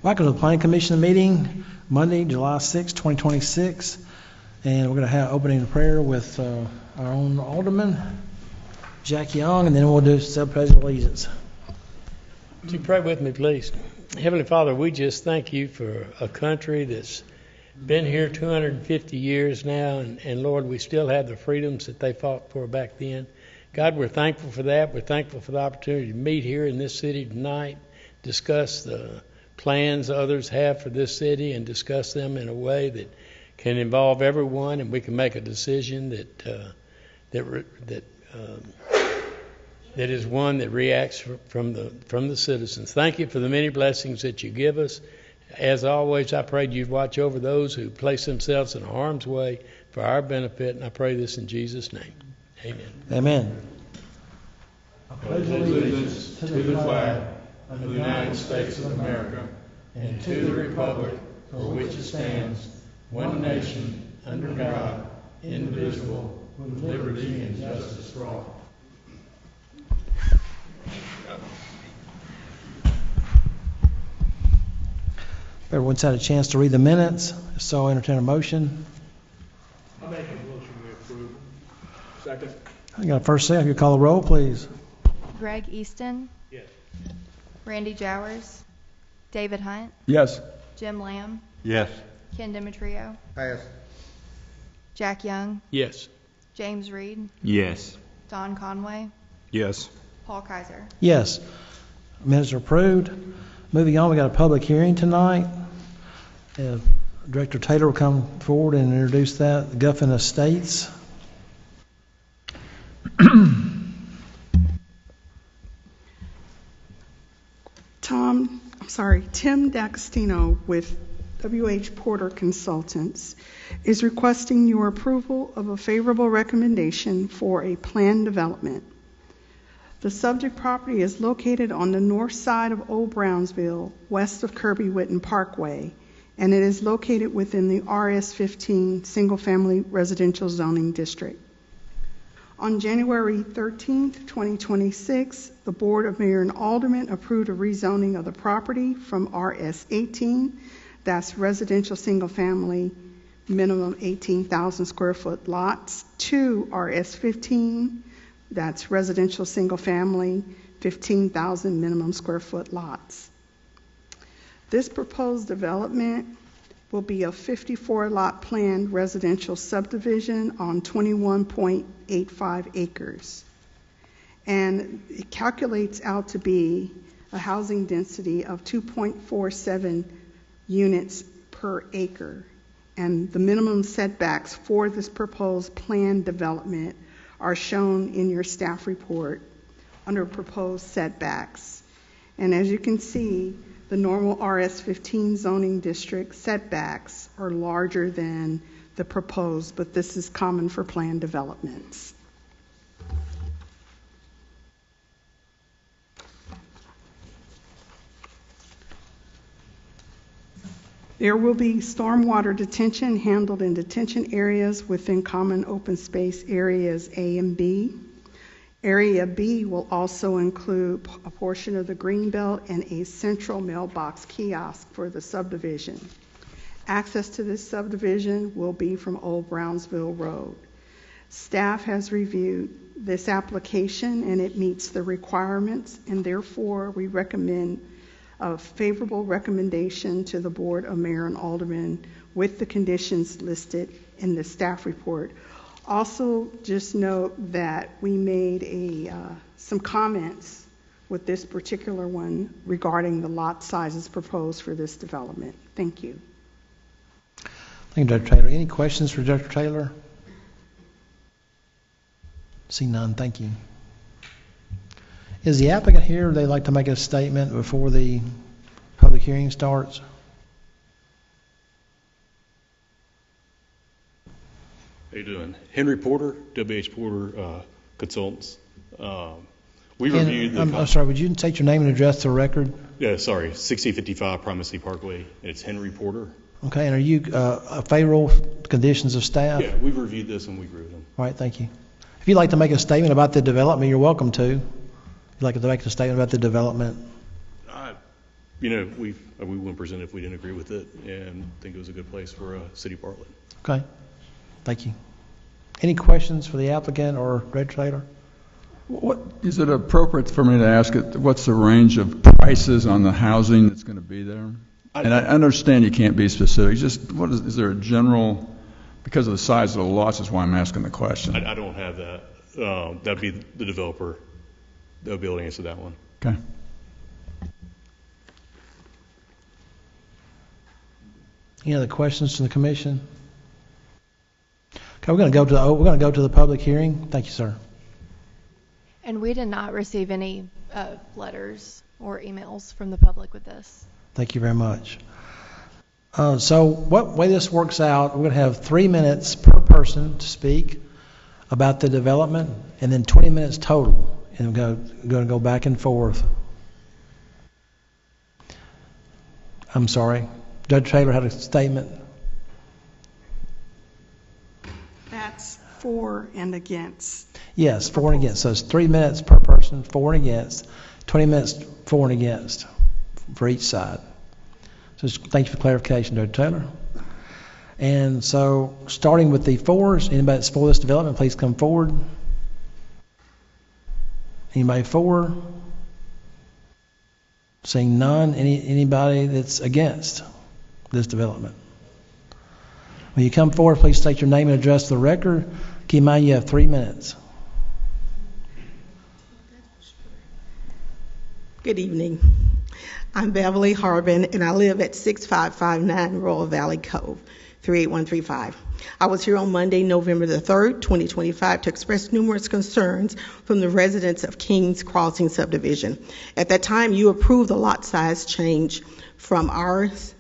Welcome to the Planning Commission meeting, Monday, July 6, 2026. And we're going to have opening prayer with our own alderman, Jack Young, and then we'll do pledge of allegiance. Would you pray with me, please? Heavenly Father, we just thank you for a country that's been here 250 years now, and Lord, we still have the freedoms that they fought for back then. God, we're thankful for that. We're thankful for the opportunity to meet here in this city tonight, discuss the plans others have for this city, and discuss them in a way that can involve everyone, and we can make a decision that is one that reacts from the citizens. Thank you for the many blessings that you give us. As always, I prayed you'd watch over those who place themselves in harm's way for our benefit, and I pray this in Jesus' name. Amen. Amen. I pledge allegiance to the flag of the United States of America and to the republic for which it stands, one nation, under God, indivisible, with liberty and justice for all. Everyone's had a chance to read the minutes, so I'll entertain a motion. I make a motion we approve. Second. I got a first second. You call the roll, please. Greg Easton. Yes. Randy Jowers. David Hunt. Yes. Jim Lamb. Yes. Ken Demetrio. Yes. Jack Young. Yes. James Reed. Yes. Don Conway. Yes. Paul Kaiser. Yes. Minutes are approved. Moving on, we got a public hearing tonight. Director Taylor will come forward and introduce that. Guffin Estates. Tim D'Agostino with W.H. Porter Consultants is requesting your approval of a favorable recommendation for a planned development. The subject property is located on the north side of Old Brownsville, west of Kirby-Witten Parkway, and it is located within the RS-15 single-family residential zoning district. On January 13th, 2026, the Board of Mayor and Aldermen approved a rezoning of the property from RS-18, that's residential single-family, minimum 18,000 square foot lots, to RS-15, that's residential single-family, 15,000 minimum square foot lots. This proposed development will be a 54-lot planned residential subdivision on 21.85 acres. And it calculates out to be a housing density of 2.47 units per acre. And the minimum setbacks for this proposed planned development are shown in your staff report under proposed setbacks. And as you can see, the normal RS-15 zoning district setbacks are larger than the proposed, but this is common for planned developments. There will be stormwater detention handled in detention areas within common open space areas A and B. Area B will also include a portion of the greenbelt and a central mailbox kiosk for the subdivision. Access to this subdivision will be from Old Brownsville Road. Staff has reviewed this application and it meets the requirements, and therefore we recommend a favorable recommendation to the Board of Mayor and Aldermen with the conditions listed in the staff report. Also, just note that we made some comments with this particular one regarding the lot sizes proposed for this development. Thank you. Thank you, Dr. Taylor. Any questions for Dr. Taylor? See none. Thank you. Is the applicant here? Would they like to make a statement before the public hearing starts? How you doing? Henry Porter, W.H. Porter Consultants. We And, reviewed the... I'm sorry, would you take your name and address to the record? Yeah, sorry, 6055 Primacy Parkway, and it's Henry Porter. Okay, and are you favorable conditions of staff? Yeah, we've reviewed this and we agree with them. All right, thank you. If you'd like to make a statement about the development, you're welcome to. If you'd like to make a statement about the development. we wouldn't present it if we didn't agree with it and think it was a good place for City of Bartlett. Okay, thank you. Any questions for the applicant or Director Taylor? What is it appropriate for me to ask it? What's the range of prices on the housing that's going to be there? And I understand you can't be specific. Just is there a general, because of the size of the lots, is why I'm asking the question. I don't have that. That'd be the developer that would be able to answer that one. Okay. Any other questions from the commission? Okay, we're going to go to the public hearing. Thank you, sir. And we did not receive any letters or emails from the public with this. Thank you very much. So what way this works out, we're going to have 3 minutes per person to speak about the development, and then 20 minutes total, and we're going to go back and forth. I'm sorry. Judge Taylor had a statement. That's for and against. Yes, for and against. So it's 3 minutes per person, for and against, 20 minutes for and against for each side. So thank you for clarification, Judge Taylor. And so starting with the fours, anybody that's for this development, please come forward. Anybody for? Seeing none. Anybody that's against this development? When you come forward, please state your name and address to the record. Keep in mind you have 3 minutes. Good evening. I'm Beverly Harbin, and I live at 6559 Royal Valley Cove, 38135. I was here on Monday, November the 3rd, 2025, to express numerous concerns from the residents of Kings Crossing subdivision. At that time, you approved the lot size change from RS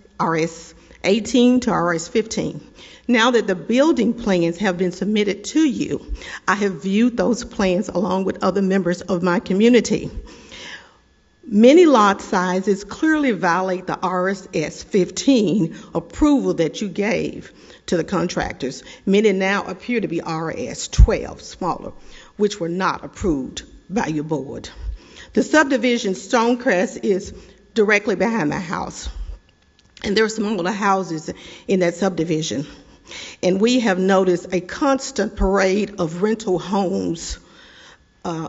18 to RS 15. Now that the building plans have been submitted to you, I have viewed those plans along with other members of my community. Many lot sizes clearly violate the RS 15 approval that you gave to the contractors. Many now appear to be RS 12, smaller, which were not approved by your board. The subdivision Stonecrest is directly behind my house, and there are some older houses in that subdivision. And we have noticed a constant parade of rental homes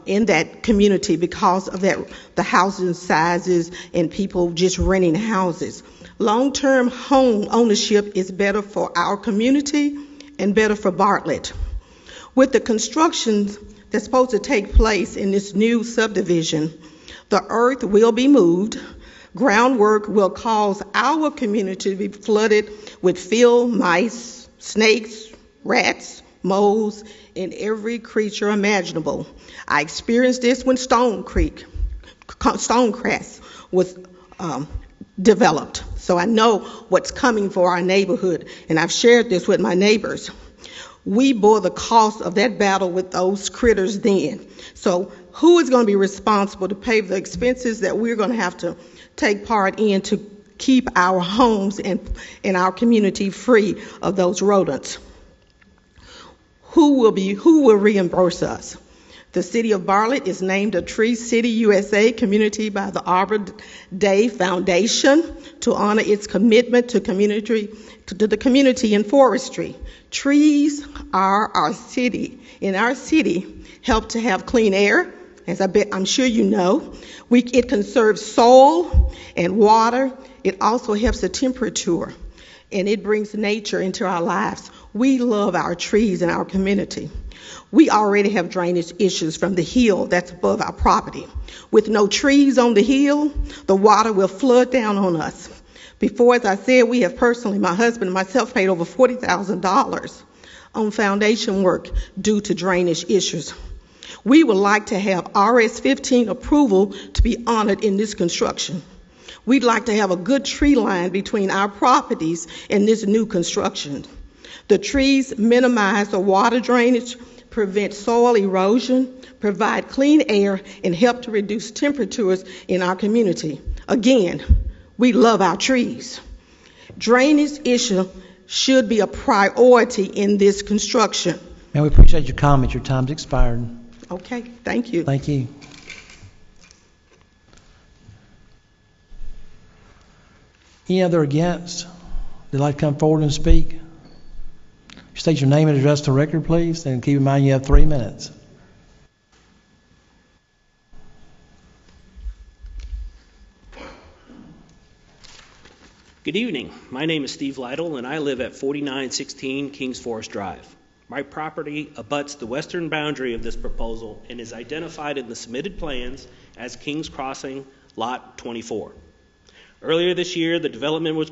in that community because of the housing sizes and people just renting houses. Long-term home ownership is better for our community and better for Bartlett. With the construction that's supposed to take place in this new subdivision, the earth will be moved. Groundwork will cause our community to be flooded with field mice, snakes, rats, moles, and every creature imaginable. I experienced this when Stonecrest was developed. So I know what's coming for our neighborhood, and I've shared this with my neighbors. We bore the cost of that battle with those critters then. So who is going to be responsible to pay the expenses that we're going to have to take part in to keep our homes and our community free of those rodents? Who will reimburse us? The City of Bartlett is named a Tree City USA community by the Arbor Day Foundation to honor its commitment to the community and forestry. Trees are our city. In our city, help to have clean air, as I'm sure you know. It conserves soil and water. It also helps the temperature, and it brings nature into our lives. We love our trees in our community. We already have drainage issues from the hill that's above our property. With no trees on the hill, the water will flood down on us. Before, as I said, we have personally, my husband and myself, paid over $40,000 on foundation work due to drainage issues. We would like to have RS 15 approval to be honored in this construction. We'd like to have a good tree line between our properties and this new construction. The trees minimize the water drainage, prevent soil erosion, provide clean air, and help to reduce temperatures in our community. Again, we love our trees. Drainage issue should be a priority in this construction. Man, we appreciate your comments. Your time's expired. Okay, thank you. Thank you. Any other against? They'd like to come forward and speak? State your name and address to record, please, and keep in mind you have 3 minutes. Good evening. My name is Steve Lytle, and I live at 4916 Kings Forest Drive. My property abuts the western boundary of this proposal and is identified in the submitted plans as Kings Crossing Lot 24. Earlier this year, the development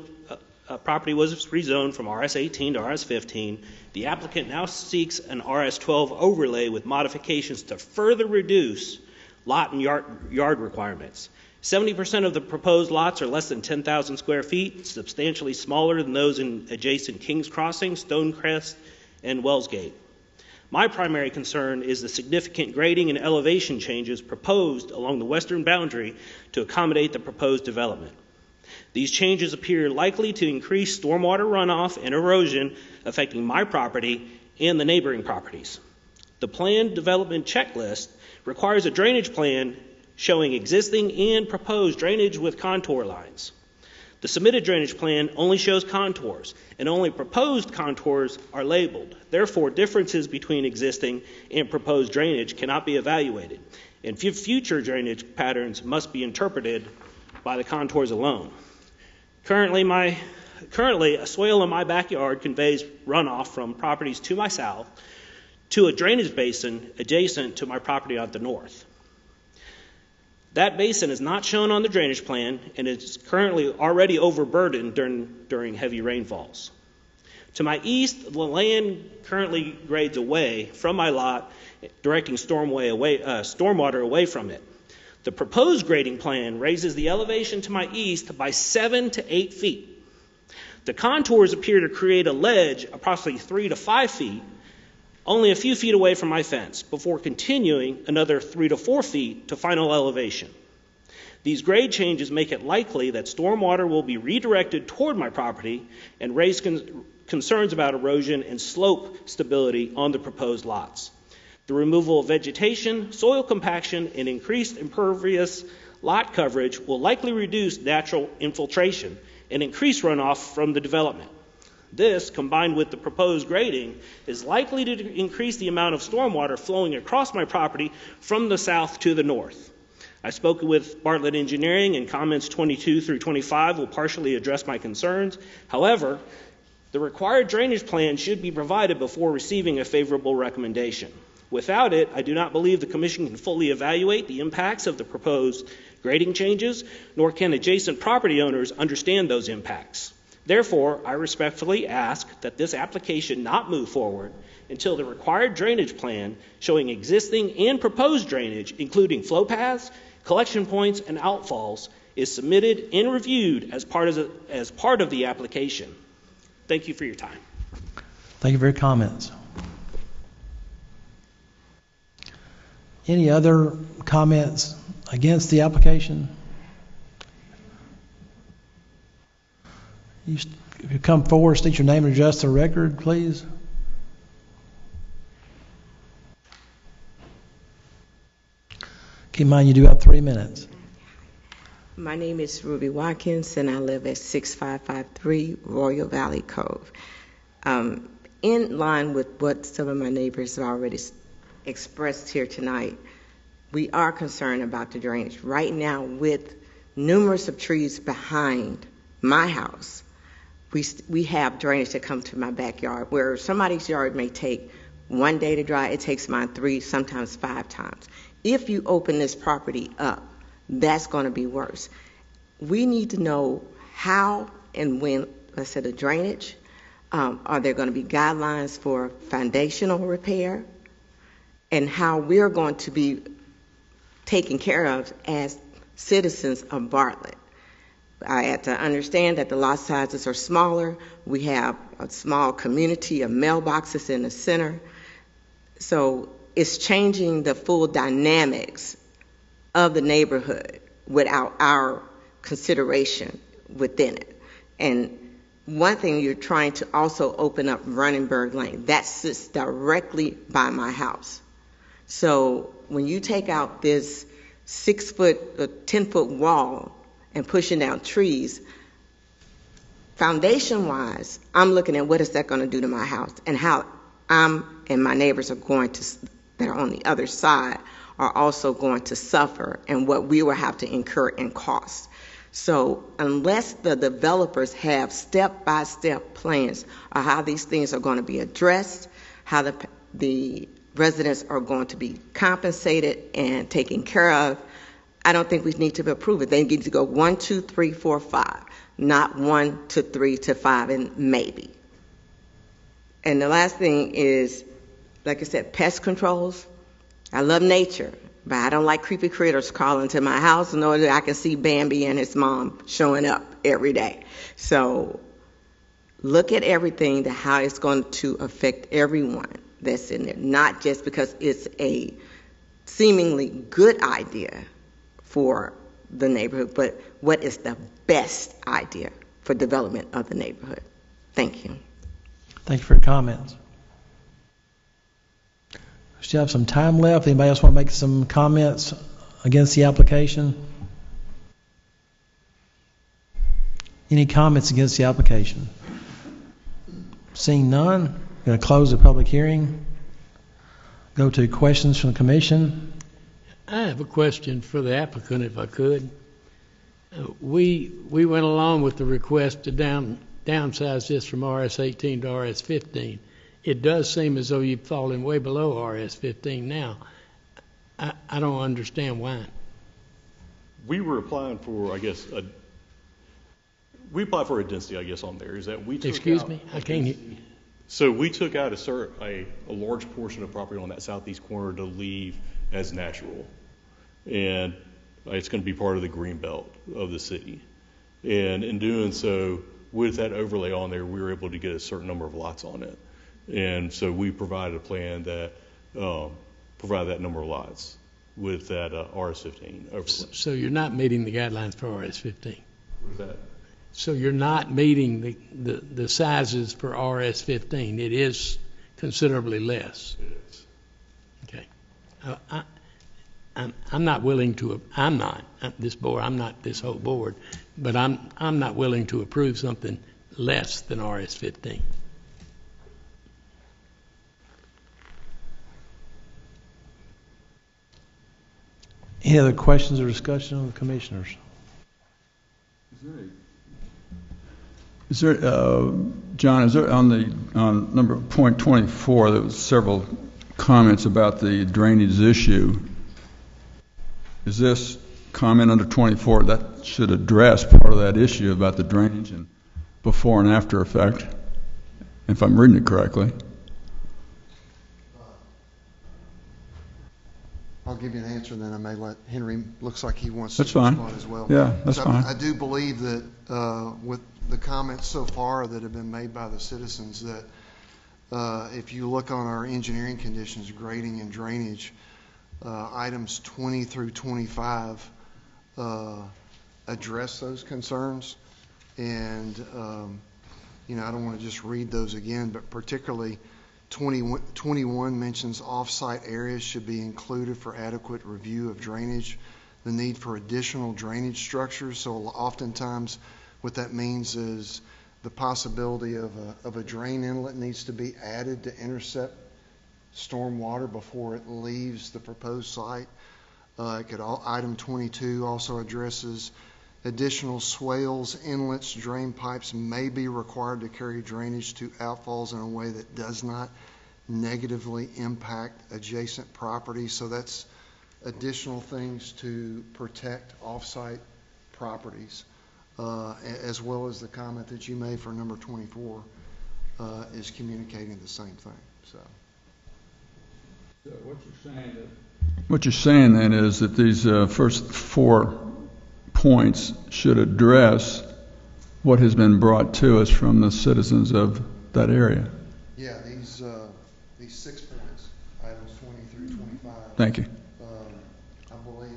property was rezoned from RS-18 to RS-15. The applicant now seeks an RS-12 overlay with modifications to further reduce lot and yard requirements. 70% of the proposed lots are less than 10,000 square feet, substantially smaller than those in adjacent Kings Crossing, Stonecrest, and Wellsgate. My primary concern is the significant grading and elevation changes proposed along the western boundary to accommodate the proposed development. These changes appear likely to increase stormwater runoff and erosion affecting my property and the neighboring properties. The planned development checklist requires a drainage plan showing existing and proposed drainage with contour lines. The submitted drainage plan only shows contours, and only proposed contours are labeled. Therefore, differences between existing and proposed drainage cannot be evaluated, and future drainage patterns must be interpreted by the contours alone. Currently, a swale in my backyard conveys runoff from properties to my south to a drainage basin adjacent to my property on the north. That basin is not shown on the drainage plan and is currently already overburdened during heavy rainfalls. To my east, the land currently grades away from my lot, directing stormwater away from it. The proposed grading plan raises the elevation to my east by 7 to 8 feet. The contours appear to create a ledge approximately 3 to 5 feet, only a few feet away from my fence, before continuing another 3 to 4 feet to final elevation. These grade changes make it likely that stormwater will be redirected toward my property and raise concerns about erosion and slope stability on the proposed lots. The removal of vegetation, soil compaction, and increased impervious lot coverage will likely reduce natural infiltration and increase runoff from the development. This, combined with the proposed grading, is likely to increase the amount of stormwater flowing across my property from the south to the north. I spoke with Bartlett Engineering, and comments 22 through 25 will partially address my concerns. However, the required drainage plan should be provided before receiving a favorable recommendation. Without it, I do not believe the Commission can fully evaluate the impacts of the proposed grading changes, nor can adjacent property owners understand those impacts. Therefore, I respectfully ask that this application not move forward until the required drainage plan showing existing and proposed drainage, including flow paths, collection points, and outfalls, is submitted and reviewed as part of the application. Thank you for your time. Thank you for your comments. Any other comments against the application? If you come forward, state your name and address to the record, please. Keep in mind you do have 3 minutes. My name is Ruby Watkins, and I live at 6553 Royal Valley Cove. In line with what some of my neighbors have already expressed here tonight, we are concerned about the drainage. Right now, with numerous of trees behind my house, we have drainage that comes to my backyard, where somebody's yard may take 1 day to dry, it takes mine 3, sometimes 5 times. If you open this property up, that's going to be worse. We need to know how and when, let's say, the drainage, are there going to be guidelines for foundational repair, and how we're going to be taken care of as citizens of Bartlett. I had to understand that the lot sizes are smaller. We have a small community of mailboxes in the center. So it's changing the full dynamics of the neighborhood without our consideration within it. And one thing, you're trying to also open up Runningburg Lane. That sits directly by my house. So when you take out this 6-foot or 10-foot wall and pushing down trees, foundation-wise, I'm looking at what is that going to do to my house and how I'm and my neighbors are going to, that are on the other side, are also going to suffer and what we will have to incur in costs. So unless the developers have step-by-step plans of how these things are going to be addressed, how the residents are going to be compensated and taken care of, I don't think we need to approve it. They need to go 1, 2, 3, 4, 5, not 1 to 3 to 5 and maybe. And the last thing is, like I said, pest controls. I love nature, but I don't like creepy critters crawling to my house, nor that I can see Bambi and his mom showing up every day. So look at everything, how it's going to affect everyone that's in there, not just because it's a seemingly good idea for the neighborhood, but what is the best idea for development of the neighborhood. Thank you. Thank you for your comments. We still have some time left. Anybody else want to make some comments against the application? Any comments against the application? Seeing none, I'm going to close the public hearing. Go to questions from the commission. I have a question for the applicant, if I could. We went along with the request to downsize this from RS-18 to RS-15. It does seem as though you've fallen way below RS-15 now. I don't understand why. We were applying for, I guess, we applied for a density, I guess, on there. Is that we took Excuse out me? I can't hear you. So we took out a large portion of property on that southeast corner to leave as natural. And it's going to be part of the green belt of the city. And in doing so, with that overlay on there, we were able to get a certain number of lots on it. And so we provided a plan that provided that number of lots with that RS-15 overlay. So you're not meeting the guidelines for RS-15? What is that? So you're not meeting the sizes for RS-15. It is considerably less. It is. Okay. I'm not willing to. I'm not this board. I'm not this whole board, but I'm not willing to approve something less than RS-15. Any other questions or discussion of the commissioners? Is there, John, is there on number point 24, there was several comments about the drainage issue. Is this comment under 24 that should address part of that issue about the drainage and before and after effect, if I'm reading it correctly? I'll give you an answer, and then I may let Henry. Looks like he wants That's to fine. respond as well. Yeah, that's so fine. I do believe that with the comments so far that have been made by the citizens, that if you look on our engineering conditions, grading and drainage, items 20 through 25 address those concerns. And, I don't want to just read those again, but particularly 21 mentions off-site areas should be included for adequate review of drainage, the need for additional drainage structures. So oftentimes what that means is the possibility of a drain inlet needs to be added to intercept storm water before it leaves the proposed site. Item 22 also addresses additional swales, inlets, drain pipes may be required to carry drainage to outfalls in a way that does not negatively impact adjacent property. So that's additional things to protect off-site properties, as well as the comment that you made for number 24 is communicating the same thing. So what you're saying then is that these first 4 points should address what has been brought to us from the citizens of that area. Yeah, these 6 points, items 20 through 25. Thank you. I believe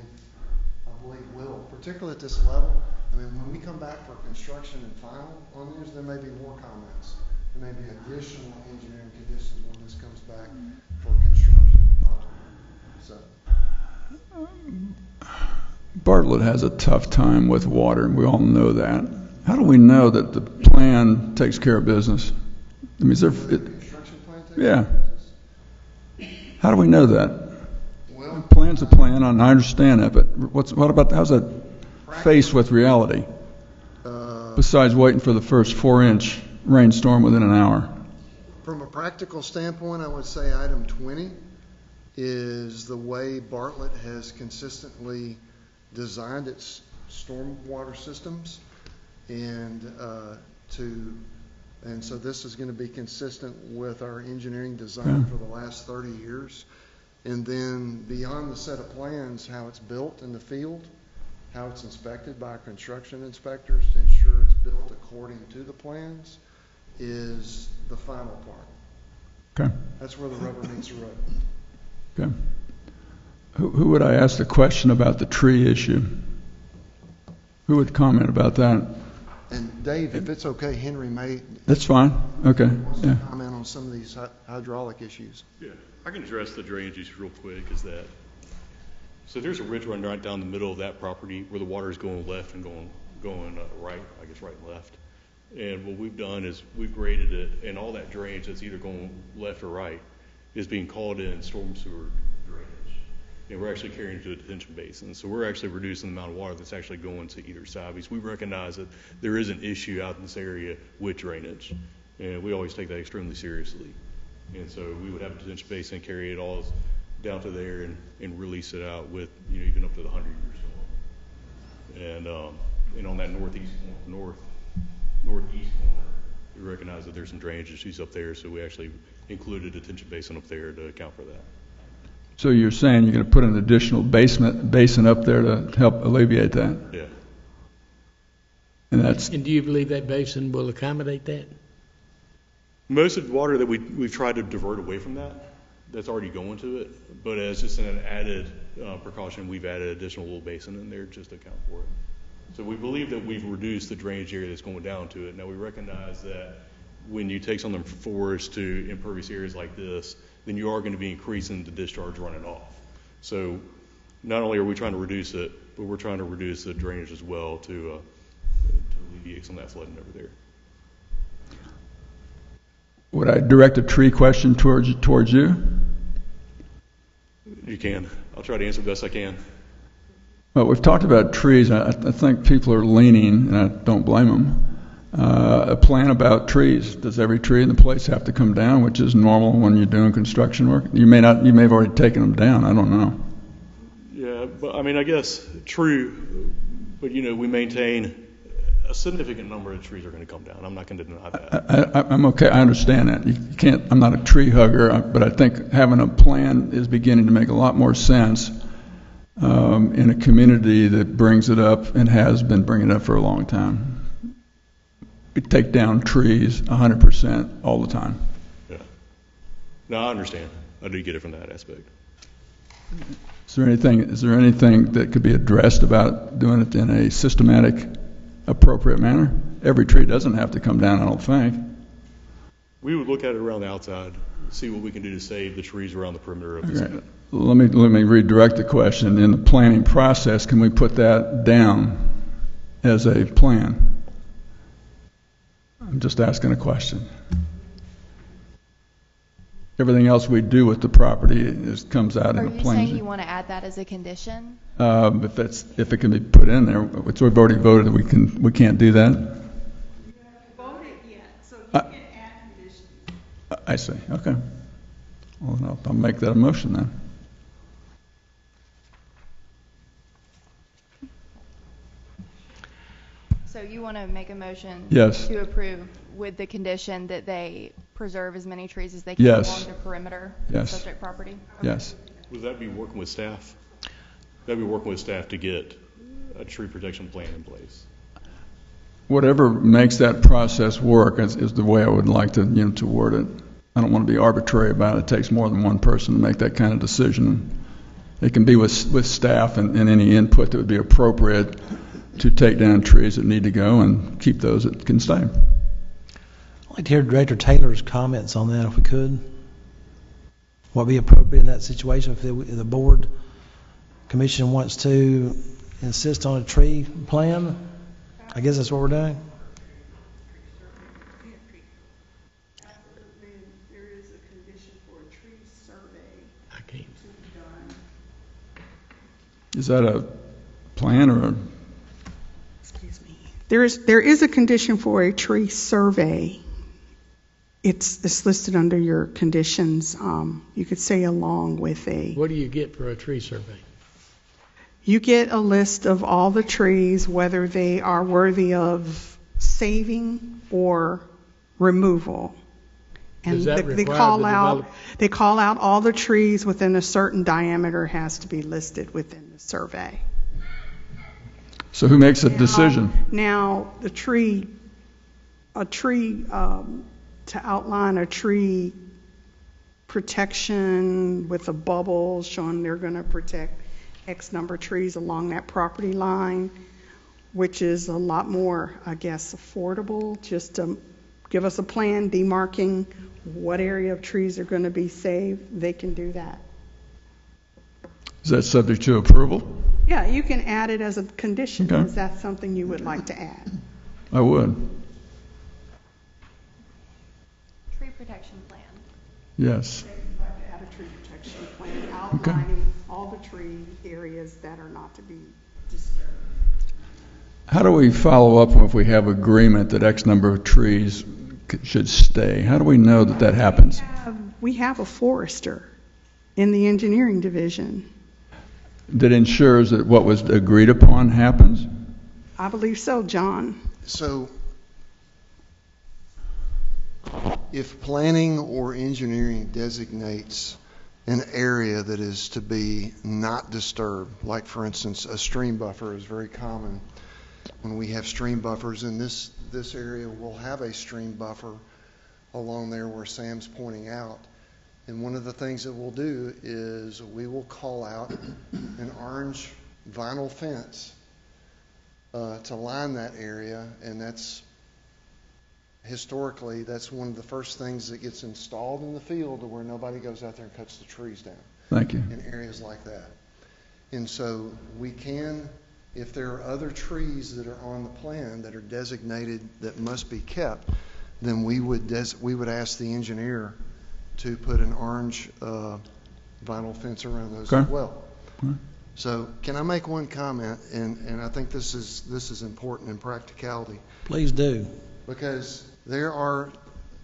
will, particularly at this level. I mean, when we come back for construction and final on these, there may be more comments. There may be additional engineering conditions when this comes back for construction and final. So. Bartlett has a tough time with water, and we all know that. How do we know that the plan takes care of business? I mean, is there, Construction plan takes yeah. care of business? How do we know that? Well, Plan's a plan, and I understand that, but what about, how's that faced with reality? Besides waiting for the first 4-inch rainstorm within an hour? from a practical standpoint, I would say item 20 is the way Bartlett has consistently designed its stormwater systems, and so this is going to be consistent with our engineering design for the last 30 years. And then beyond the set of plans, how it's built in the field, how it's inspected by our construction inspectors to ensure it's built according to the plans, is the final part. Okay. That's where the rubber meets the road. Okay. Who would I ask the question about the tree issue? Who would comment about that? And Dave, if it's okay, Henry may That's fine. Okay. Yeah. comment on some of these hydraulic issues. Yeah, I can address the drainage issue real quick. So there's a ridge run right down the middle of that property where the water is going left and going right, I guess right and left. And what we've done is we've graded it, and all that drainage that's either going left or right is being called in storm sewer drainage. And we're actually carrying it to a detention basin. So we're actually reducing the amount of water that's actually going to either side, because we recognize that there is an issue out in this area with drainage. And we always take that extremely seriously. And so we would have a detention basin, carry it all down to there and release it out with, even up to the 100-year storm. And on that northeast corner, we recognize that there's some drainage issues up there, so we actually included a detention basin up there to account for that. So you're saying you're going to put an additional basin up there to help alleviate that? Yeah. And do you believe that basin will accommodate that? Most of the water that we've tried to divert away from that's already going to it, but as just an added precaution, we've added additional little basin in there just to account for it. So we believe that we've reduced the drainage area that's going down to it. Now we recognize that when you take something from forest to impervious areas like this, then you are going to be increasing the discharge running off. So not only are we trying to reduce it, but we're trying to reduce the drainage as well to alleviate some of that flooding over there. Would I direct a tree question towards you? You can. I'll try to answer the best I can. Well, we've talked about trees. I think people are leaning, and I don't blame them. A plan about trees. Does every tree in the place have to come down, which is normal when you're doing construction work? You may have already taken them down. I don't know. Yeah, but I guess true, but we maintain a significant number of trees are going to come down. I'm not going to deny that. I'm okay. I understand that. You can't. I'm not a tree hugger, but I think having a plan is beginning to make a lot more sense in a community that brings it up and has been bringing it up for a long time. We take down trees 100% all the time. Yeah. No, I understand. I do get it from that aspect. Is there anything that could be addressed about doing it in a systematic, appropriate manner? Every tree doesn't have to come down, I don't think. We would look at it around the outside, see what we can do to save the trees around the perimeter of the site. Let me redirect the question. In the planning process, can we put that down as a plan? I'm just asking a question. Everything else we do with the property comes out in the plan. Are you saying you want to add that as a condition? If it can be put in there, which we've already voted, we can't do that. You haven't voted yet, so you can add conditions. I see. Okay. Well, I'll make that a motion then. So you want to make a motion Yes. to approve with the condition that they preserve as many trees as they can Yes. along the perimeter of Yes. the subject property? Yes. Would that be working with staff? That'd be working with staff to get a tree protection plan in place. Whatever makes that process work is the way I would like to word it. I don't want to be arbitrary about it. It takes more than one person to make that kind of decision. It can be with staff and any input that would be appropriate to take down trees that need to go and keep those that can stay. I'd like to hear Director Taylor's comments on that, if we could. What would be appropriate in that situation if the board commission wants to insist on a tree plan? I guess that's what we're doing. Is that a plan or a? Excuse me. There is a condition for a tree survey. It's listed under your conditions. You could say along with a. What do you get for a tree survey? You get a list of all the trees, whether they are worthy of saving or removal. And Does that they require call the out they call out all the trees within a certain diameter has to be listed within the survey. So who makes a decision? Now, a tree to outline a tree protection with a bubble showing they're going to protect X number of trees along that property line, which is a lot more, I guess, affordable, just to give us a plan demarking what area of trees are going to be saved. They can do that. Is that subject to approval? Yeah, you can add it as a condition. Okay. Is that something you would like to add? I would. Tree protection plan. Yes. You'd like to add a tree protection plan outlining all the tree areas that are not to be disturbed. How do we follow up if we have agreement that X number of trees should stay? How do we know that that happens? We have a forester in the engineering division. That ensures that what was agreed upon happens? I believe so, John. So if planning or engineering designates an area that is to be not disturbed, like for instance a stream buffer is very common. When we have stream buffers in this area, we'll have a stream buffer along there where Sam's pointing out. And one of the things that we'll do is we will call out an orange vinyl fence to line that area, and that's historically that's one of the first things that gets installed in the field where nobody goes out there and cuts the trees down. Thank you. In areas like that. And so we can, if there are other trees that are on the plan that are designated that must be kept, then we would ask the engineer to put an orange vinyl fence around those as well. Okay. So can I make one comment? And I think this is important in practicality. Please do. Because there are,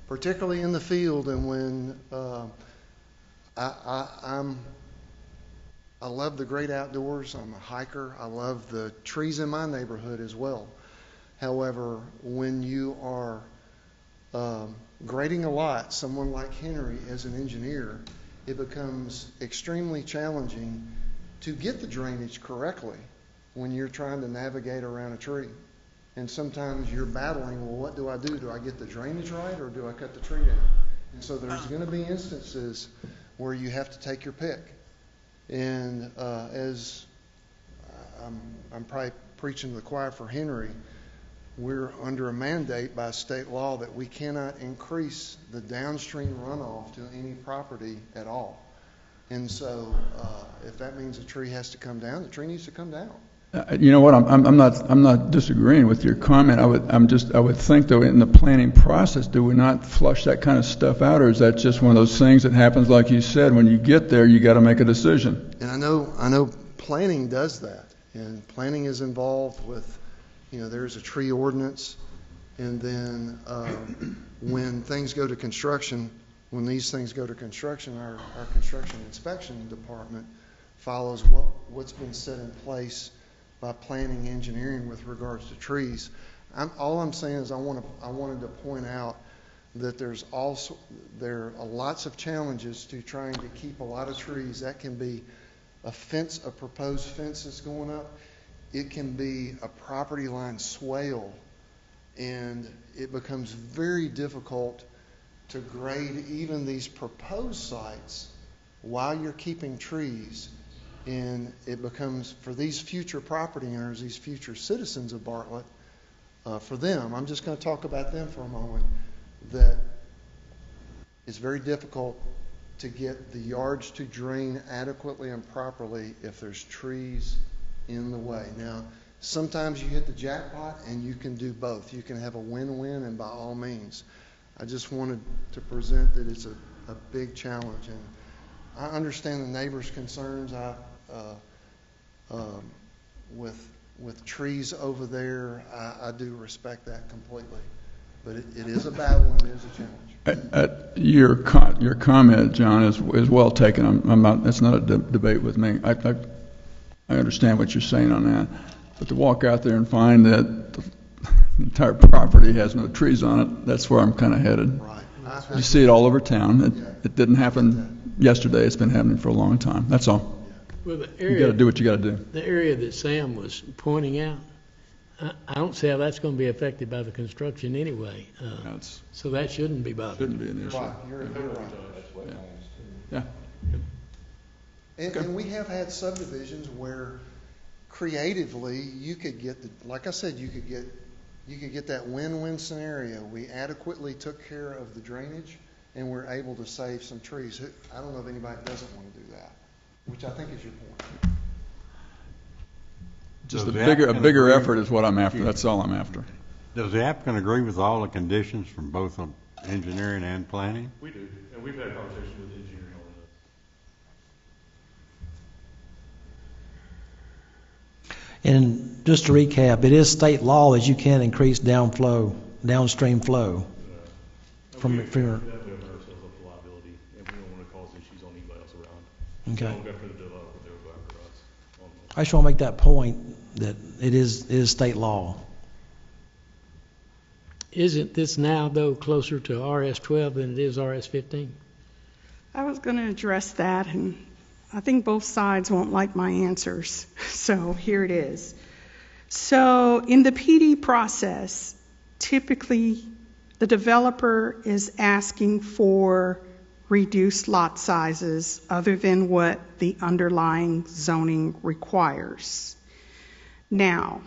particularly in the field, and when I love the great outdoors. I'm a hiker. I love the trees in my neighborhood as well. However, when you are grading a lot, someone like Henry as an engineer, it becomes extremely challenging to get the drainage correctly when you're trying to navigate around a tree. And sometimes you're battling, well, what do I do? Do I get the drainage right or do I cut the tree down? And so there's going to be instances where you have to take your pick. And as I'm probably preaching to the choir for Henry, we're under a mandate by state law that we cannot increase the downstream runoff to any property at all. And so if that means a tree has to come down, the tree needs to come down. You know what? I'm not disagreeing with your comment. I would think though in the planning process, do we not flush that kind of stuff out, or is that just one of those things that happens, like you said, when you get there, you got to make a decision? And I know planning does that, and planning is involved with, there's a tree ordinance, and then when things go to construction, when these things go to construction, our construction inspection department follows what's been set in place by planning engineering with regards to trees. All I'm saying is I wanted to point out that there are lots of challenges to trying to keep a lot of trees. That can be a proposed fence that's going up. It can be a property line swale, and it becomes very difficult to grade even these proposed sites while you're keeping trees. And it becomes, for these future property owners, these future citizens of Bartlett, for them, I'm just going to talk about them for a moment, that it's very difficult to get the yards to drain adequately and properly if there's trees in the way. Now, sometimes you hit the jackpot and you can do both. You can have a win-win, and by all means. I just wanted to present that it's a big challenge. And I understand the neighbors' concerns. with trees over there, I do respect that completely. But it is a battle and it is a challenge. Your comment, John, is well taken. I'm not. That's not a debate with me. I understand what you're saying on that. But to walk out there and find that the entire property has no trees on it, that's where I'm kind of headed. Right. You see it all over town. It didn't happen yesterday. It's been happening for a long time. That's all. Well, the You area, got to do what you got to do. the area that Sam was pointing out, I don't see how that's going to be affected by the construction anyway. That's So that shouldn't be bothered. shouldn't be an issue. Right, you're right. Yeah. And we have had subdivisions where creatively you could get like I said, you could get that win-win scenario. We adequately took care of the drainage and we're able to save some trees. I don't know if anybody doesn't want to do that, which I think is your point. Just Does a the bigger applicant agree? effort is what I'm after. That's all I'm after. Does the applicant agree with all the conditions from both engineering and planning? We do, and we've had a conversation with engineering on this. And just to recap, it is state law that you can increase downstream flow. From We definitely open ourselves up to liability, and we don't want to cause issues on anybody else around. Okay. They don't go after the developer, they'll go after us. I just want to make that point that it is state law. Isn't this now, though, closer to RS-12 than it is RS-15? I was going to address that, and I think both sides won't like my answers. So here it is. So in the PD process, typically the developer is asking for reduced lot sizes other than what the underlying zoning requires. Now,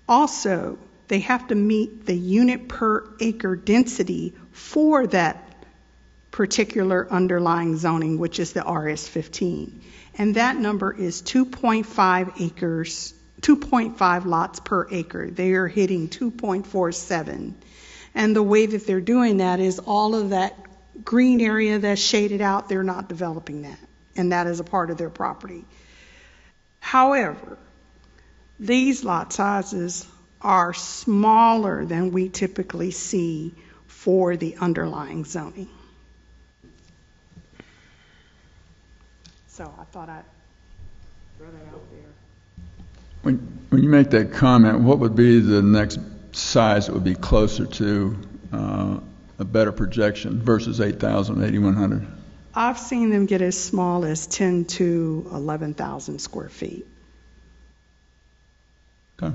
also, they have to meet the unit per acre density for that particular underlying zoning, which is the RS-15. And that number is 2.5 acres, 2.5 lots per acre. They are hitting 2.47. And the way that they're doing that is all of that green area that's shaded out, they're not developing that. And that is a part of their property. However, these lot sizes are smaller than we typically see for the underlying zoning. So I thought I'd throw that out there. When you make that comment, what would be the next size that would be closer to a better projection versus 8,000, 8,100? I've seen them get as small as 10 to 11,000 square feet. Okay.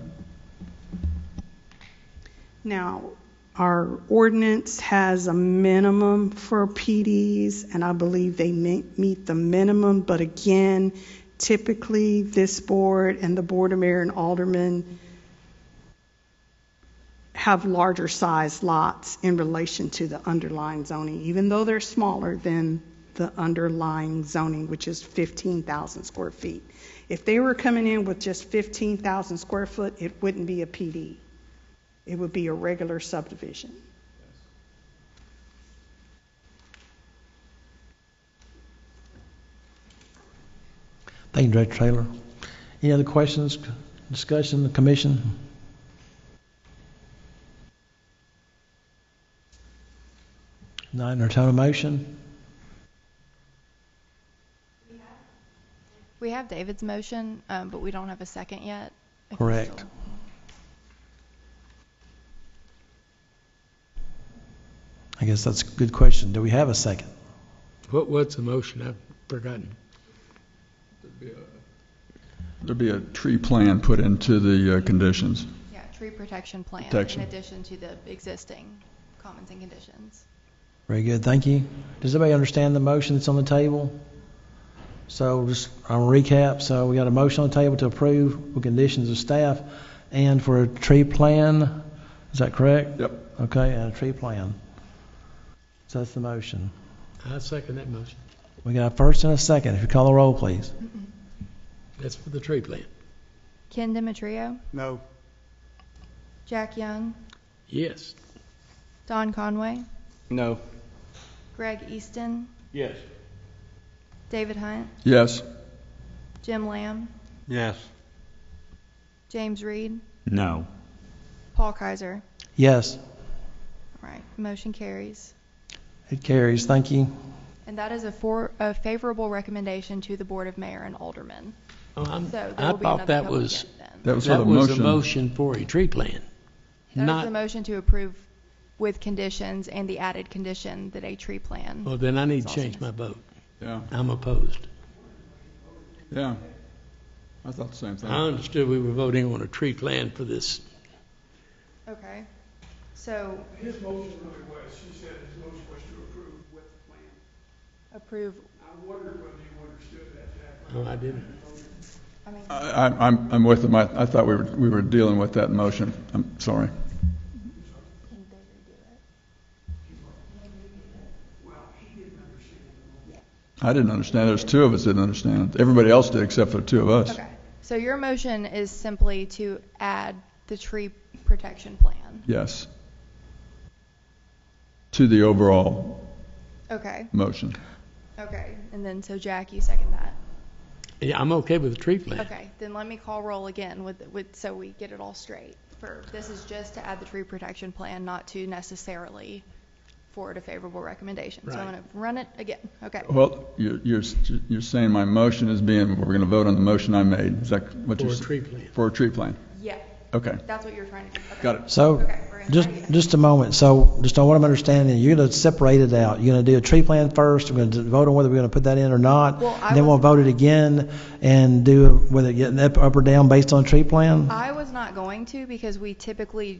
Now, our ordinance has a minimum for PDs, and I believe they meet the minimum, but again, typically this board and the Board of Mayor and Aldermen have larger sized lots in relation to the underlying zoning, even though they're smaller than the underlying zoning, which is 15,000 square feet. If they were coming in with just 15,000 square foot, it wouldn't be a PD. It would be a regular subdivision. Thank you, Director Taylor. Any other questions, discussion, the commission? Not entertain a motion? We have David's motion, but we don't have a second yet. Correct. I guess that's a good question. Do we have a second? What's the motion? I've forgotten. There'd be a tree plan put into the conditions. Yeah, tree protection plan Protection. in addition to the existing comments and conditions. Very good, thank you. Does everybody understand the motion that's on the table? So just, I'll recap. So we got a motion on the table to approve with conditions of staff and for a tree plan. Is that correct? Yep. Okay, and a tree plan. So that's the motion. I second that motion. We got a first and a second. If you call the roll, please. That's for the tree plan. Ken Demetrio, No. Jack Young, Yes. Don Conway, No. Greg Easton, Yes. David Hunt, Yes. Jim Lamb, Yes. James Reed, No. Paul Kaiser. Yes, All right, motion carries. it carries. Thank you. And that is a favorable recommendation to the Board of Mayor and Aldermen. Oh, So there I will be thought another that public was, then. That was for that the was a motion. motion for a tree plan. That is Not, the motion to approve with conditions and the added condition that a tree plan. well, then I need to is also change my vote. Yeah, I'm opposed. yeah. I thought the same thing. I understood we were voting on a tree plan for this. Okay. So His motion really was, she said his motion was to approve with the plan. approve, I wondered whether you understood that, Jack. No, I didn't. I mean, I'm with him. I thought we were dealing with that motion. I'm sorry. can they redo it? Well, he didn't understand. I didn't understand. There's two of us didn't understand it. Everybody else did except for the two of us. Okay. So your motion is simply to add the tree protection plan. Yes. To the overall Okay. motion. Okay. And then so Jack, you second that. Yeah, I'm okay with the tree plan. Okay. Then let me call roll again with so we get it all straight. This is just to add the tree protection plan, not to necessarily forward a favorable recommendation. So I'm Right. going to run it again. Okay. Well, you're saying my motion is being, we're going to vote on the motion I made. Is that what For you're a saying? tree plan. For a tree plan. Yeah. Okay. That's what you're trying to do. Okay. Got it. So, Okay, we're gonna try again. just a moment. So, just on what I'm understanding, you're going to separate it out. You're going to do a tree plan first. We're going to vote on whether we're going to put that in or not. Well, And then we'll vote it again and do whether it getting up or down based on tree plan. I was not going to because we typically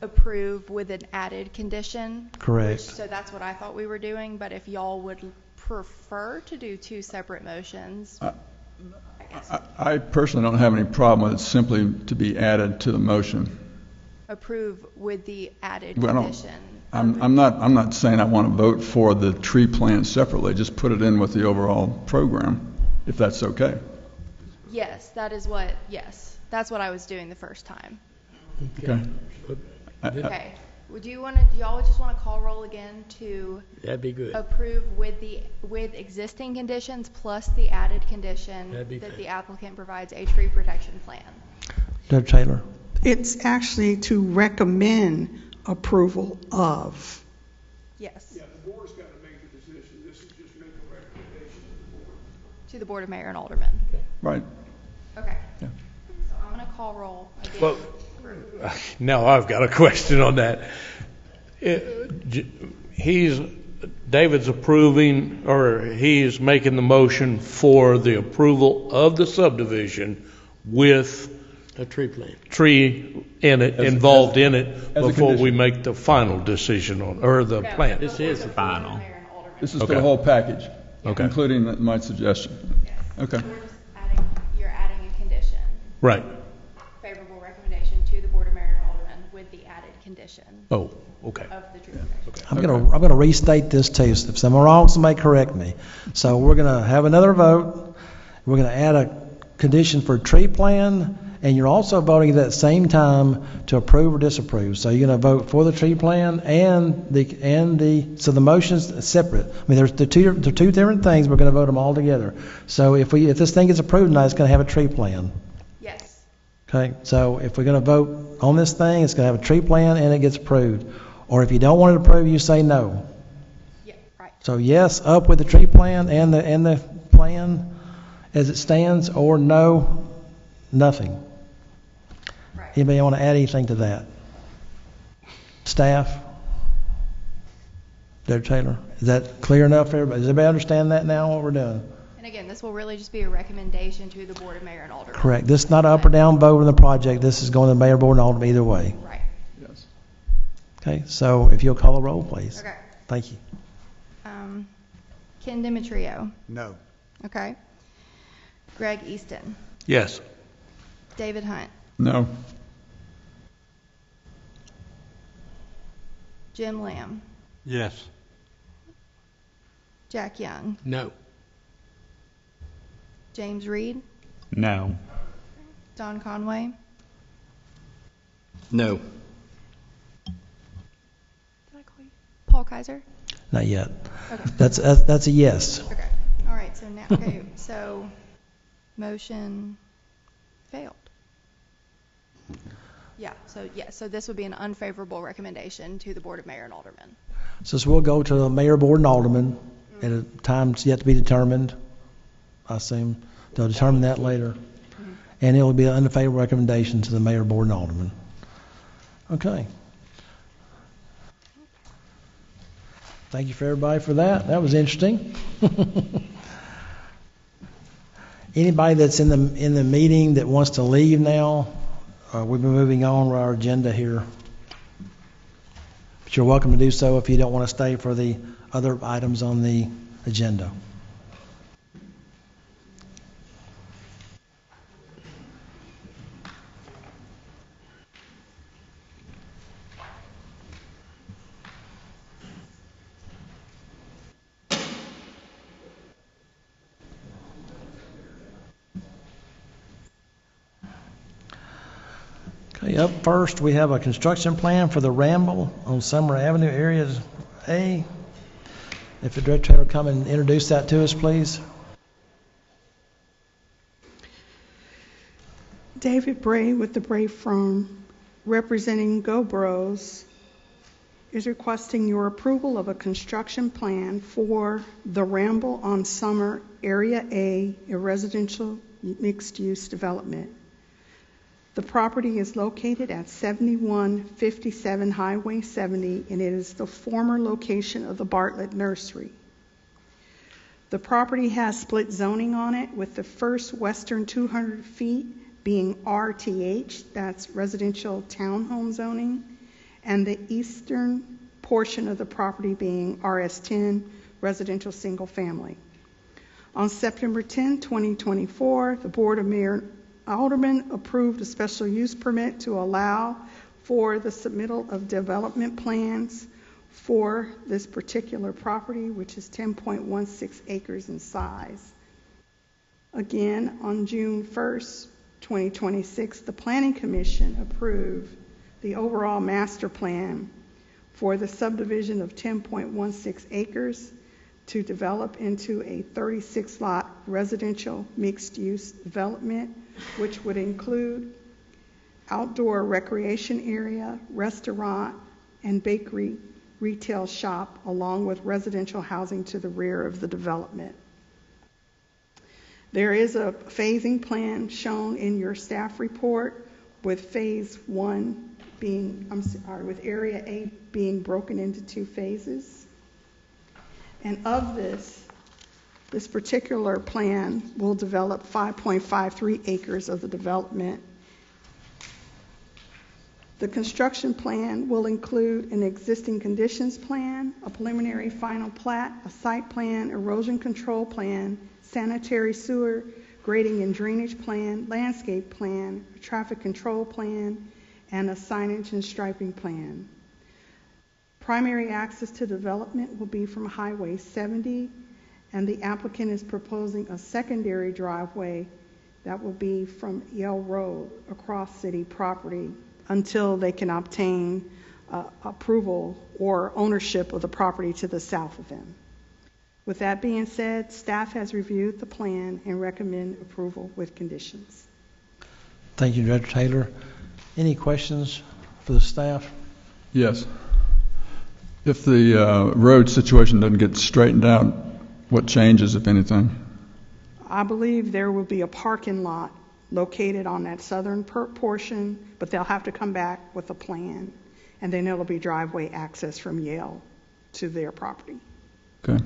approve with an added condition. Correct. So that's what I thought we were doing. But if y'all would prefer to do two separate motions, I guess I personally don't have any problem with it simply to be added to the motion. approve with the added Well, I don't- condition. I'm not saying I want to vote for the tree plan separately. Just put it in with the overall program, if that's okay. Yes, that's what I was doing the first time. Okay. Okay. Do y'all just want to call roll again to That'd be good. approve with existing conditions plus the added condition That'd be that fine. the applicant provides a tree protection plan? Judge Taylor. It's actually to recommend approval of. Yes. Yeah, the board's got to make the decision. This is just make a recommendation to the board. To the Board of Mayor and Aldermen. Right. Okay. Yeah. So I'm going to call roll again. Well, now I've got a question on that. David's approving, or he's making the motion for the approval of the subdivision with A tree plan. tree in it, involved in it, as a before we condition. make the final decision on, or the plan. This is the final. Mayor and Aldermen. This is for Okay. the whole package, Okay. including my suggestion. Yes. Okay. We're just you're adding a condition. Right. Favorable recommendation to the Board of Mayor and Aldermen with the added condition Oh, okay. of the tree protection. I'm gonna restate this too. So if I'm wrong, somebody correct me. So we're gonna have another vote. We're gonna add a condition for tree plan, and you're also voting at that same time to approve or disapprove. So you're gonna vote for the tree plan so the motion's separate. I mean, there's the two different things. We're gonna vote them all together. So if this thing gets approved tonight, it's gonna have a tree plan. Yes. Okay, so if we're going to vote on this thing, it's going to have a tree plan and it gets approved. Or if you don't want it approved, you say no. Yeah, right. So yes, up with the tree plan and the plan as it stands, or no, nothing. Right. Anybody want to add anything to that? Staff? Judge Taylor, is that clear enough for everybody? Does everybody understand that now, what we're doing? And again, this will really just be a recommendation to the Board of Mayor and Aldermen. Correct. This is not an up or down vote on the project. This is going to the mayor, board, and alderman either way. Right. Yes. Okay, so if you'll call a roll, please. Okay. Thank you. Ken Demetrio. No. Okay. Greg Easton. Yes. David Hunt. No. Jim Lamb. Yes. Jack Young. No. James Reed. No. Don Conway. No. Did I call you? Paul Kaiser. Not yet. Okay. That's a yes. Okay. All right. So now, okay. So, motion failed. So this would be an unfavorable recommendation to the Board of Mayor and Aldermen. So this will go to the mayor, board, and aldermen at a time yet to be determined. I assume they'll determine that later. And it will be an unfavorable recommendation to the mayor, board, and aldermen. Okay. Thank you for everybody for that. That was interesting. Anybody that's in the meeting that wants to leave now, we've been moving on with our agenda here. But you're welcome to do so if you don't want to stay for the other items on the agenda. Okay, up first we have a construction plan for the Ramble on Summer Avenue, Area A. If the director will come and introduce that to us, please. David Bray with the Bray firm, representing Go Bros, is requesting your approval of a construction plan for the Ramble on Summer Area A, a residential mixed-use development. The property is located at 7157 Highway 70, and it is the former location of the Bartlett Nursery. The property has split zoning on it, with the first western 200 feet being RTH, that's residential townhome zoning, and the eastern portion of the property being RS10, residential single family. On September 10, 2024, the Board of Mayor Alderman approved a special use permit to allow for the submittal of development plans for this particular property, which is 10.16 acres in size. Again, on June 1st, 2026, the Planning Commission approved the overall master plan for the subdivision of 10.16 acres to develop into a 36-lot residential mixed-use development, which would include outdoor recreation area, restaurant, and bakery retail shop, along with residential housing to the rear of the development. There is a phasing plan shown in your staff report, with phase 1 being, with area A being broken into 2 phases. And of this particular plan will develop 5.53 acres of the development. The construction plan will include an existing conditions plan, a preliminary final plat, a site plan, erosion control plan, sanitary sewer, grading and drainage plan, landscape plan, a traffic control plan, and a signage and striping plan. Primary access to development will be from Highway 70, and the applicant is proposing a secondary driveway that will be from Yale Road across city property until they can obtain approval or ownership of the property to the south of them. With that being said, staff has reviewed the plan and recommend approval with conditions. Thank you, Director Taylor. Any questions for the staff? Yes. If the road situation doesn't get straightened out, what changes, if anything? I believe there will be a parking lot located on that southern portion, but they'll have to come back with a plan, and then there'll be driveway access from Yale to their property. Okay.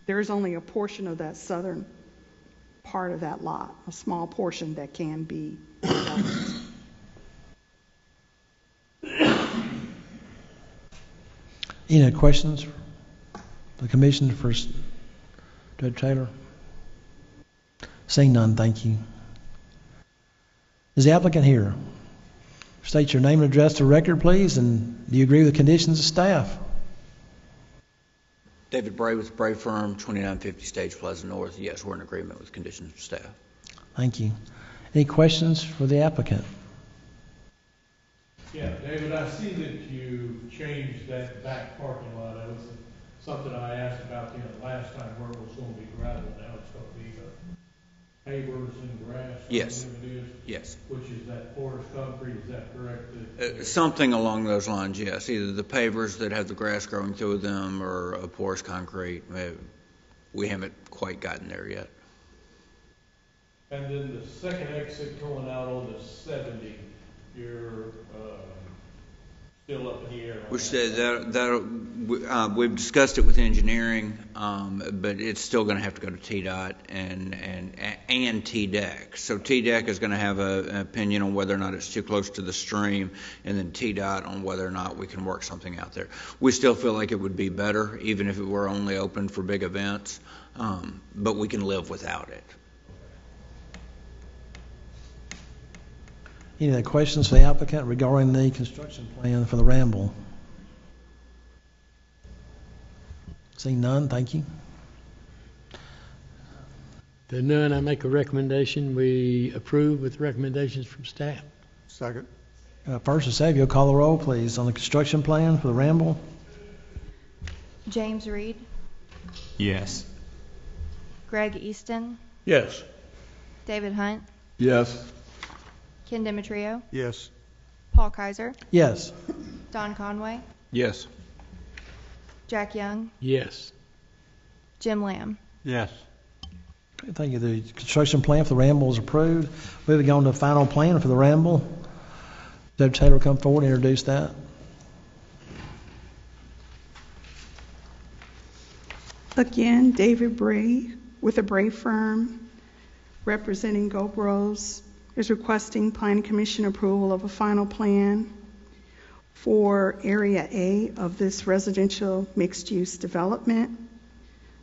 There is only a portion of that southern part of that lot, a small portion that can be developed. Any other questions for the commission for Judge Taylor? Seeing none, thank you. Is the applicant here? State your name and address to record, please, and do you agree with the conditions of staff? David Bray with Bray Firm, 2950 Stage Plaza North. Yes, we're in agreement with conditions of staff. Thank you. Any questions for the applicant? Yeah, David, I see that you changed that back parking lot. That was something I asked about last time, where it was going to be gravel. Now it's going to be pavers and grass? Yes. I believe it is, Yes. which is that porous concrete, is that correct? Something along those lines, yes. Either the pavers that have the grass growing through them or a porous concrete. We haven't quite gotten there yet. And then the second exit going out on the 70, you're still up in the air. We said we've discussed it with engineering, but it's still going to have to go to TDOT and TDEC. So TDEC is going to have an opinion on whether or not it's too close to the stream, and then TDOT on whether or not we can work something out there. We still feel like it would be better, even if it were only open for big events, but we can live without it. Any other questions for the applicant regarding the construction plan for the Ramble? Seeing none, thank you. There none, I make a recommendation. We approve with recommendations from staff. Second. First and second, you'll call the roll, please, on the construction plan for the Ramble. James Reed, Yes. Greg Easton, Yes. David Hunt, Yes. Ken Demetrio, Yes. Paul Kaiser, Yes. Don Conway, Yes. Jack Young, Yes. Jim Lamb. Yes. Okay, thank you. The construction plan for the Ramble is approved. Moving on to the final plan for the Ramble. Deb Taylor, come forward and introduce that. Again, David Bray with the Bray firm representing Go Bros is requesting Planning Commission approval of a final plan for Area A of this residential mixed-use development.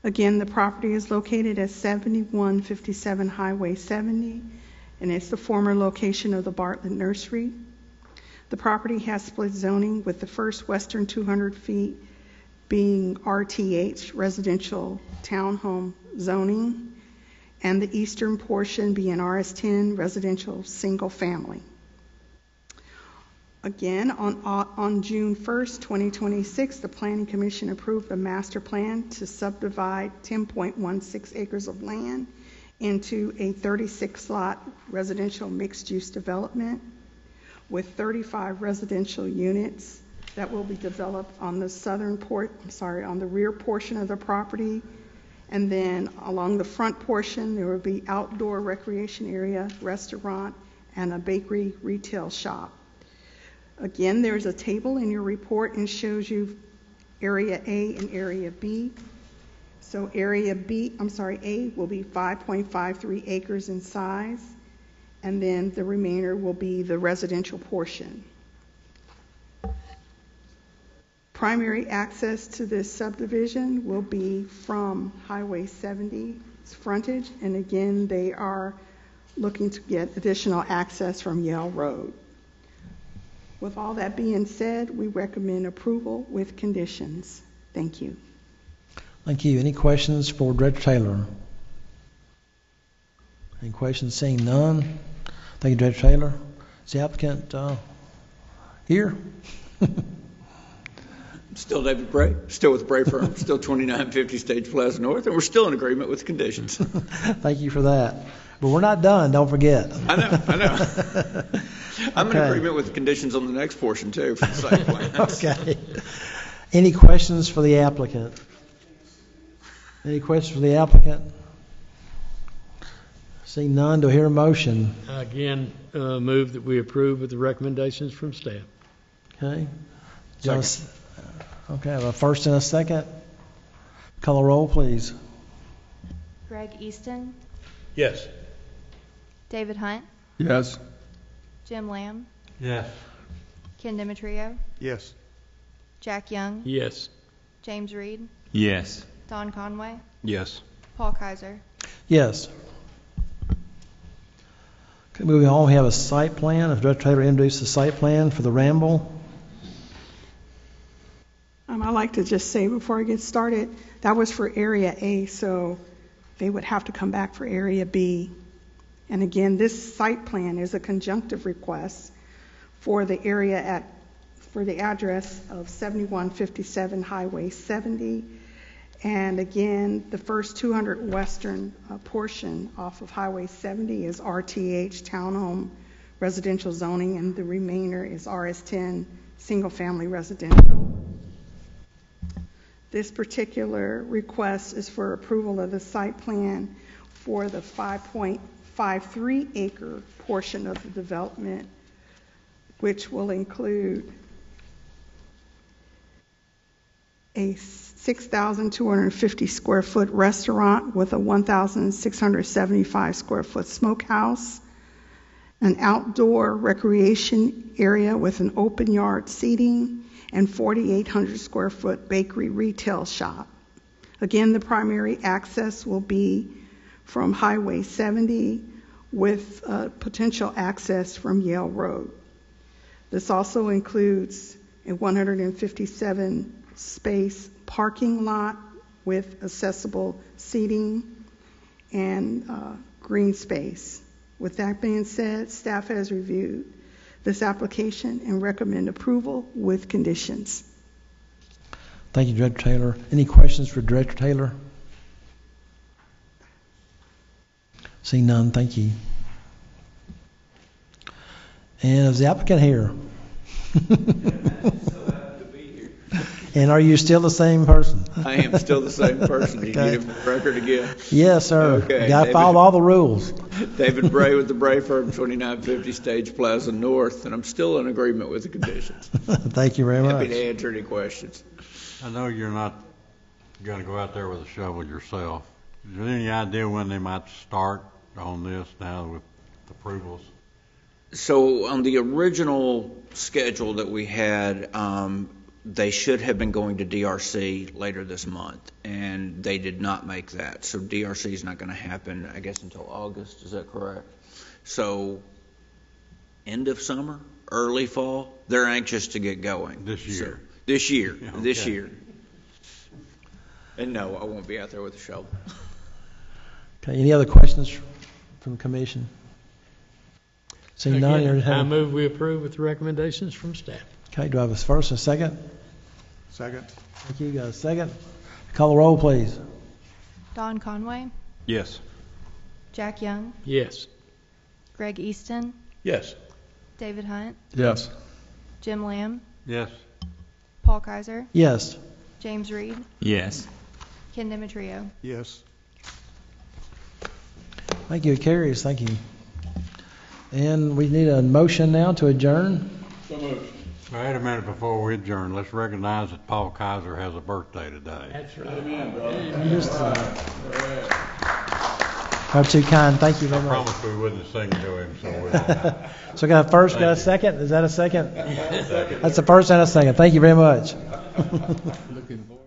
Again, the property is located at 7157 Highway 70, and it's the former location of the Bartlett Nursery. The property has split zoning, with the first western 200 feet being RTH, residential townhome zoning, and the eastern portion being RS10, residential single family. Again, on June 1st, 2026, the Planning Commission approved a master plan to subdivide 10.16 acres of land into a 36-lot residential mixed-use development with 35 residential units that will be developed on the on the rear portion of the property. And then along the front portion, there will be outdoor recreation area, restaurant, and a bakery retail shop. Again, there's a table in your report and shows you Area A and Area B. So Area A will be 5.53 acres in size, and then the remainder will be the residential portion. Primary access to this subdivision will be from Highway 70's frontage, and again, they are looking to get additional access from Yale Road. With all that being said, we recommend approval with conditions. Thank you. Thank you. Any questions for Director Taylor? Any questions? Seeing none. Thank you, Director Taylor. Is the applicant here? Still David Bray, still with Bray Firm, still 2950 Stage Plaza North, and we're still in agreement with the conditions. Thank you for that. But we're not done, don't forget. I know. I'm in agreement with the conditions on the next portion, too, for the site plan. Okay. Any questions for the applicant? Any questions for the applicant? Seeing none, do I hear a motion? Again, move that we approve with the recommendations from staff. Okay. Second. Okay, I have a first and a second. Call the roll, please. Greg Easton, Yes. David Hunt, Yes. Jim Lamb, Yes. Ken Demetrio, Yes. Jack Young, Yes. James Reed, Yes. Don Conway, Yes. Paul Kaiser. Yes. Okay, moving on, we have a site plan. If Director Taylor introduced the site plan for the Ramble. I'd like to just say before I get started, that was for Area A, so they would have to come back for Area B. And again, this site plan is a conjunctive request for the address of 7157 Highway 70. And again, the first 200 western portion off of Highway 70 is RTH townhome residential zoning, and the remainder is RS10 single-family residential. This particular request is for approval of the site plan for the 5.53 acre portion of the development, which will include a 6,250 square foot restaurant with a 1,675 square foot smokehouse, an outdoor recreation area with an open yard seating, and 4,800 square foot bakery retail shop. Again, the primary access will be from Highway 70 with potential access from Yale Road. This also includes a 157 space parking lot with accessible seating and green space. With that being said, staff has reviewed this application and recommend approval with conditions. Thank you, Director Taylor. Any questions for Director Taylor? Seeing none, thank you. And is the applicant here? And are you still the same person? I am still the same person. You Okay. need a record again? Yes, sir. Okay. Got to follow all the rules. David Bray with the Bray Firm, 2950 Stage Plaza North, and I'm still in agreement with the conditions. Thank you very much. Happy to answer any questions. I know you're not going to go out there with a shovel yourself. Is there any idea when they might start on this now with approvals? So on the original schedule that we had, they should have been going to DRC later this month, and they did not make that. So DRC is not going to happen, I guess, until August. Is that correct? So end of summer, early fall, they're anxious to get going. This year? So, this year. Yeah, okay. This year. And no, I won't be out there with a shovel. Okay, any other questions from the commission? Seeing none, Again, you're I move we approve with the recommendations from staff. Okay, do I have a first and a second? Second. Thank you. Got a second? Call the roll, please. Don Conway, Yes. Jack Young, Yes. Greg Easton, Yes. David Hunt, Yes. Jim Lamb, Yes. Paul Kaiser, Yes. James Reed, Yes. Ken Demetrio. Yes. Thank you. It carries. Thank you. And we need a motion now to adjourn. Wait a minute before we adjourn. Let's recognize that Paul Kaiser has a birthday today. That's right. Are too kind. Thank you very I much. promised we wouldn't sing to him, so we'll. So got a first, got a second? Is that a second? That's a first and a second. Thank you very much. Looking forward.